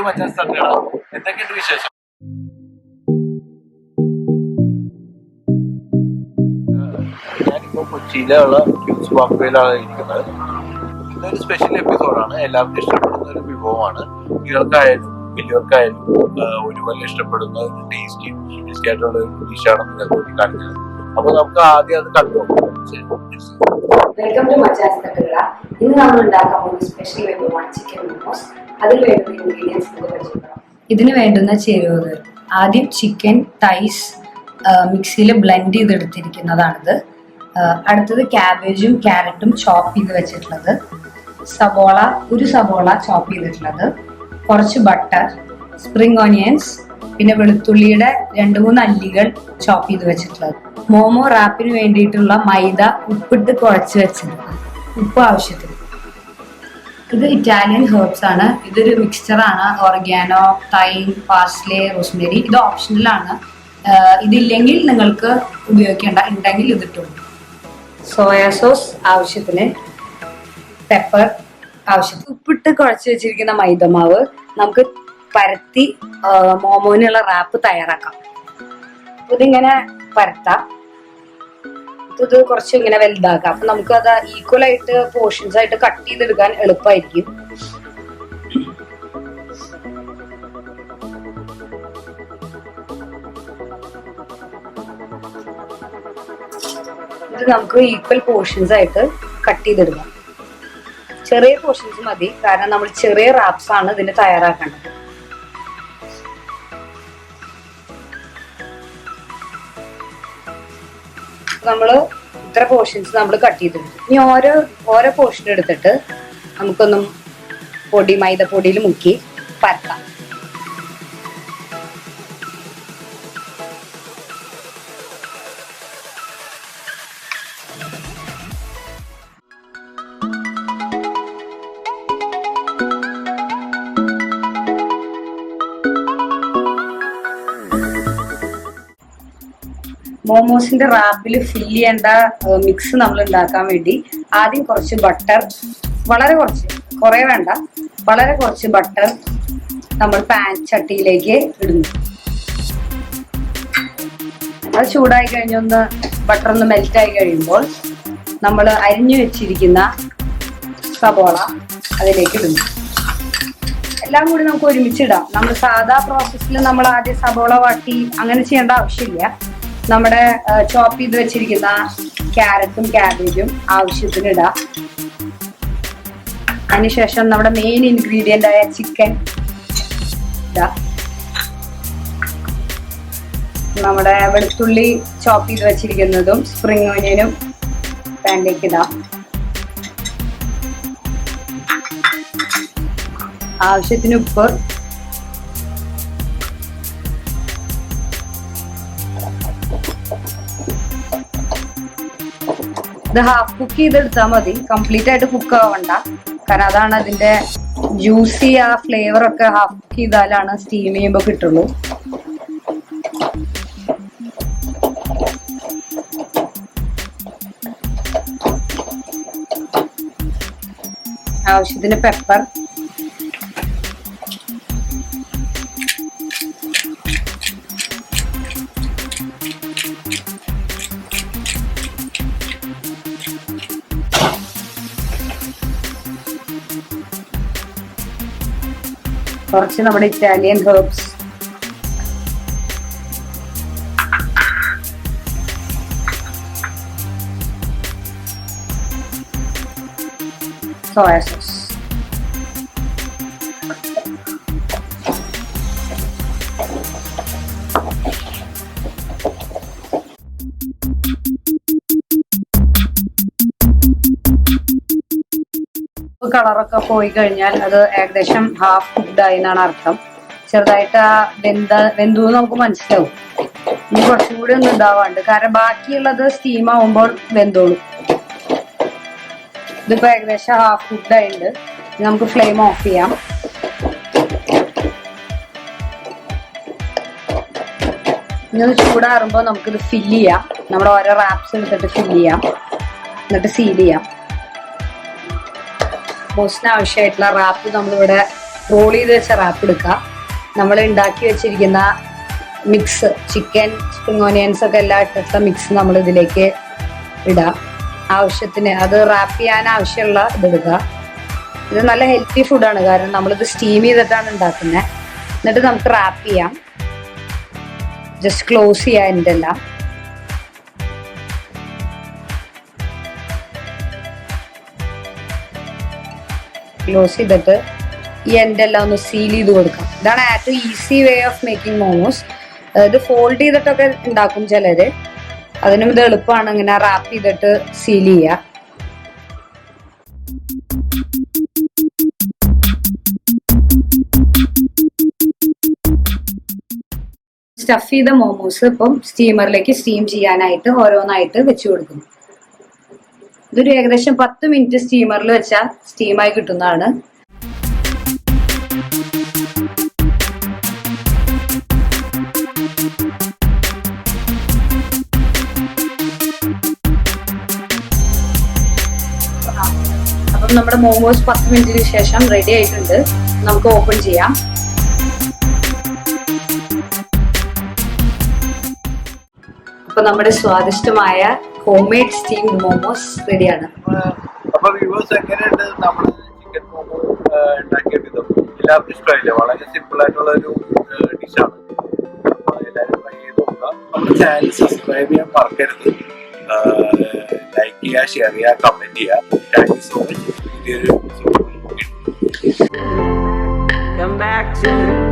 മച്ചാൻസ് തട്ടുകട. എന്തൊക്കെയുണ്ട് വിശേഷം? ഞാനിപ്പോ കൊച്ചിയിലുള്ള ക്യൂസ് വാക്വേയിലാണ് ഇരിക്കുന്നത്. ഇന്നൊരു സ്പെഷ്യൽ എപ്പിസോഡാണ്. എല്ലാവർക്കും ഇഷ്ടപ്പെടുന്ന ഒരു വിഭവമാണ്. കുട്ടികൾക്കായാലും വലിയവർക്കായാലും ഒരുപോലെ ഇഷ്ടപ്പെടുന്ന ഒരു ടേസ്റ്റി ആയിട്ടുള്ള ഒരു ഡിഷാണ് നിങ്ങൾക്ക് വേണ്ടി കാണിച്ചത്. അപ്പൊ നമുക്ക് ആദ്യം അത് കണ്ടുപോകാം. വെൽക്കം ടു മച്ചാൻസ് തട്ടുകട. ഇന്ന് നമ്മൾ ഉണ്ടാക്കാൻ പോകുന്ന സ്പെഷ്യൽ വിഭവമാണ് ചിക്കൻ മോമോസ്. അതിന് വേണ്ടുന്ന ഇൻഗ്രീഡിയൻസ് പരിചയപ്പെടാം. ഇതിന് വേണ്ടുന്ന ചേരുവകൾ: ആദ്യം ചിക്കൻ തൈസ് മിക്സിയിൽ ബ്ലെൻഡ് ചെയ്തെടുത്തിരിക്കുന്നതാണിത്. അടുത്തത് ക്യാബേജും ക്യാരറ്റും ചോപ്പ് ചെയ്ത് വെച്ചിട്ടുള്ളത്, സവോള ഒരു സവോള ചോപ്പ് ചെയ്തിട്ടുള്ളത്, കുറച്ച് ബട്ടർ, സ്പ്രിംഗ് ഓണിയൻസ്, പിന്നെ വെളുത്തുള്ളിയുടെ 2-3 അല്ലികൾ ചോപ്പ് ചെയ്ത് വെച്ചിട്ടുള്ളത്, മോമോ റാപ്പിന് വേണ്ടിയിട്ടുള്ള മൈദ ഉപ്പിട്ട് കുഴച്ച് വെച്ചത്, ഉപ്പ് ആവശ്യത്തിന്. ഇത് ഇറ്റാലിയൻ ഹെർബ്സ് ആണ്. ഇതൊരു മിക്സ്ചറാണ്. Oregano, thyme, parsley, rosemary. ഇത് ഓപ്ഷണലാണ്. ഇതില്ലെങ്കിൽ നിങ്ങൾക്ക് ഉപയോഗിക്കേണ്ട, ഉണ്ടെങ്കിൽ ഇതിട്ടുള്ളൂ. സോയാ സോസ് ആവശ്യത്തിന്, പെപ്പർ ആവശ്യത്തിന്. ഉപ്പിട്ട് കുഴച്ച് വെച്ചിരിക്കുന്ന മൈദമാവ് നമുക്ക് പരത്തി മോമോനുള്ള റാപ്പ് തയ്യാറാക്കാം. ഇതിങ്ങനെ പരത്താം. ഇത് കുറച്ച് ഇങ്ങനെ വലുതാക്കാം. അപ്പൊ നമുക്ക് അത് ഈക്വൽ ആയിട്ട് പോർഷൻസ് ആയിട്ട് കട്ട് ചെയ്തെടുക്കാൻ എളുപ്പമായിരിക്കും. ഇത് നമുക്ക് ഈക്വൽ പോർഷൻസ് ആയിട്ട് കട്ട് ചെയ്തെടുക്കാം. ചെറിയ പോർഷൻസ് മതി, കാരണം നമ്മൾ ചെറിയ റാപ്സ് ആണ് ഇതിന് തയ്യാറാക്കേണ്ടത്. നമ്മള് ഇത്ര പോർഷൻസ് നമ്മൾ കട്ട് ചെയ്തെടുത്തു. ഇനി ഓരോ പോർഷൻ എടുത്തിട്ട് നമുക്കൊന്നും മൈദപ്പൊടിയിൽ മുക്കി പരത്താം. മോമോസിന്റെ റാപ്പിൽ ഫില്ല് ചെയ്യേണ്ട മിക്സ് നമ്മൾ ഉണ്ടാക്കാൻ വേണ്ടി ആദ്യം കുറച്ച് ബട്ടർ, കുറെ വേണ്ട, വളരെ കുറച്ച് ബട്ടർ നമ്മൾ ചട്ടിയിലേക്ക് ഇടുന്നു. അത് ചൂടായി കഴിഞ്ഞൊന്ന് ബട്ടർ ഒന്ന് മെൽറ്റ് ആയി കഴിയുമ്പോൾ നമ്മൾ അരിഞ്ഞു വെച്ചിരിക്കുന്ന സവോള അതിലേക്ക് ഇടുന്നു. എല്ലാം കൂടി നമുക്ക് ഒരുമിച്ചിടാം. നമ്മൾ സാധാ പ്രോസസ്സിൽ നമ്മൾ ആദ്യം സവോള വാട്ടി അങ്ങനെ ചെയ്യേണ്ട ആവശ്യമില്ല. നമ്മുടെ ചോപ്പ് ചെയ്ത് വെച്ചിരിക്കുന്ന ക്യാരറ്റും ക്യാബേജും ആവശ്യത്തിന് ഇടാം. അതിനുശേഷം നമ്മുടെ മെയിൻ ഇൻഗ്രീഡിയന്റ് ആയ ചിക്കൻ ഇടാം. നമ്മുടെ വെളുത്തുള്ളി ചോപ്പ് ചെയ്ത് വെച്ചിരിക്കുന്നതും സ്പ്രിംഗ് ഓനിയനും പാനിലേക്ക് ഇടാം. ആവശ്യത്തിന് ഉപ്പ്, ഇത് ഹാഫ് കുക്ക് ചെയ്തെടുത്താൽ മതി, കംപ്ലീറ്റ് ആയിട്ട് കുക്ക് ആവണ്ട. കാരണം അതാണ് അതിന്റെ ജ്യൂസി ആ ഫ്ലേവർ ഒക്കെ ഹാഫ് കുക്ക് ചെയ്താലാണ് സ്റ്റീം ചെയ്യുമ്പോൾ കിട്ടുള്ളൂ. ആവശ്യത്തിന് പെപ്പർ, കുറച്ച് നമ്മുടെ ഇറ്റാലിയൻ ഹെർബ്സ്, സോയ സോസ്, കളറൊക്കെ പോയി കഴിഞ്ഞാൽ അത് ഏകദേശം ഹാഫ് കുക്ക്ഡ് ആയി എന്നാണ് അർത്ഥം. ചെറുതായിട്ട് ആ വെന്തു നമുക്ക് മനസ്സിലാവും. ഇനി കുറച്ചും കൂടി ഒന്നും ഇതാവാണ്ട്, കാരണം ബാക്കിയുള്ളത് സ്റ്റീം ആവുമ്പോൾ വെന്തോളും. ഇതിപ്പോ ഏകദേശം ഹാഫ് കുക്ക്ഡ് ആയിട്ടുണ്ട്. നമുക്ക് ഫ്ലെയിം ഓഫ് ചെയ്യാം. ഇന്നത് ചൂടാറുമ്പോൾ നമുക്കിത് ഫില്ല് ചെയ്യാം. നമ്മുടെ ഓരോ റാപ്സ് എടുത്തിട്ട് ഫില്ല് ചെയ്യാം, എന്നിട്ട് സീൽ ചെയ്യാം. മോമോസിന് ആവശ്യമായിട്ടുള്ള റാപ്പ് നമ്മളിവിടെ റോൾ ചെയ്ത് വെച്ച റാപ്പ് എടുക്കുക. നമ്മൾ ഉണ്ടാക്കി വെച്ചിരിക്കുന്ന മിക്സ്, ചിക്കൻ, സ്പ്രിംഗ് ഓനിയൻസ് ഒക്കെ എല്ലാം ഇട്ടിട്ടുള്ള മിക്സ് നമ്മൾ ഇതിലേക്ക് ഇടുക. ആവശ്യത്തിന് അത് റാപ്പ് ചെയ്യാൻ ആവശ്യമുള്ള ഇതെടുക്കുക. ഇത് നല്ല ഹെൽത്തി ഫുഡാണ്, കാരണം നമ്മളിത് സ്റ്റീം ചെയ്തിട്ടാണ് ഉണ്ടാക്കുന്നത്. എന്നിട്ട് നമുക്ക് റാപ്പ് ചെയ്യാം. ജസ്റ്റ് ക്ലോസ് ചെയ്യാം എൻ്റെ എല്ലാം. ക്ലോസ് ചെയ്തിട്ട് ഈ എൻ്റെ എല്ലാം ഒന്ന് സീൽ ചെയ്ത് കൊടുക്കാം. ഇതാണ് ഏറ്റവും easy way of making momos. ഇത് ഫോൾഡ് ചെയ്തിട്ടൊക്കെ ഉണ്ടാക്കും ചിലര്, അതിനും ഇത് എളുപ്പമാണ്. ഇങ്ങനെ റാപ്പ് ചെയ്തിട്ട് സീൽ ചെയ്യുക. സ്റ്റഫ് ചെയ്ത മോമോസ് ഇപ്പം സ്റ്റീമറിലേക്ക് സ്റ്റീം ചെയ്യാനായിട്ട് ഓരോന്നായിട്ട് വെച്ച് കൊടുക്കുന്നു. ഇതൊരു ഏകദേശം 10 മിനിറ്റ് സ്റ്റീമറിൽ വെച്ചാൽ സ്റ്റീമായി കിട്ടുന്നതാണ്. അപ്പം നമ്മുടെ മോമോസ് 10 മിനിറ്റിന് ശേഷം റെഡി ആയിട്ടുണ്ട്. നമുക്ക് ഓപ്പൺ ചെയ്യാം. അപ്പൊ നമ്മുടെ സ്വാദിഷ്ടമായ ഹോം മെയ്ഡ് സ്റ്റീംഡ് മോമോസ് റെഡിയാണ്. അപ്പൊ വ്യൂവേഴ്സ്, എങ്ങനെയുണ്ട് നമ്മുടെ ചിക്കൻ മോമോ ഉണ്ടാക്കിയ വിധം? എല്ലാവർക്കും ഇഷ്ടമായില്ലേ? വളരെ സിമ്പിൾ ആയിട്ടുള്ള ഒരു ഡിഷാണ്. എല്ലാവരും ട്രൈ ചെയ്ത് നോക്കുക. നമ്മുടെ ചാനൽ സബ്സ്ക്രൈബ് ചെയ്യാൻ മറക്കരുത്. ലൈക്ക് ചെയ്യുക, ഷെയർ ചെയ്യുക, കമന്റ് ചെയ്യുക. Thank you so much. പുതിയൊരു Come back to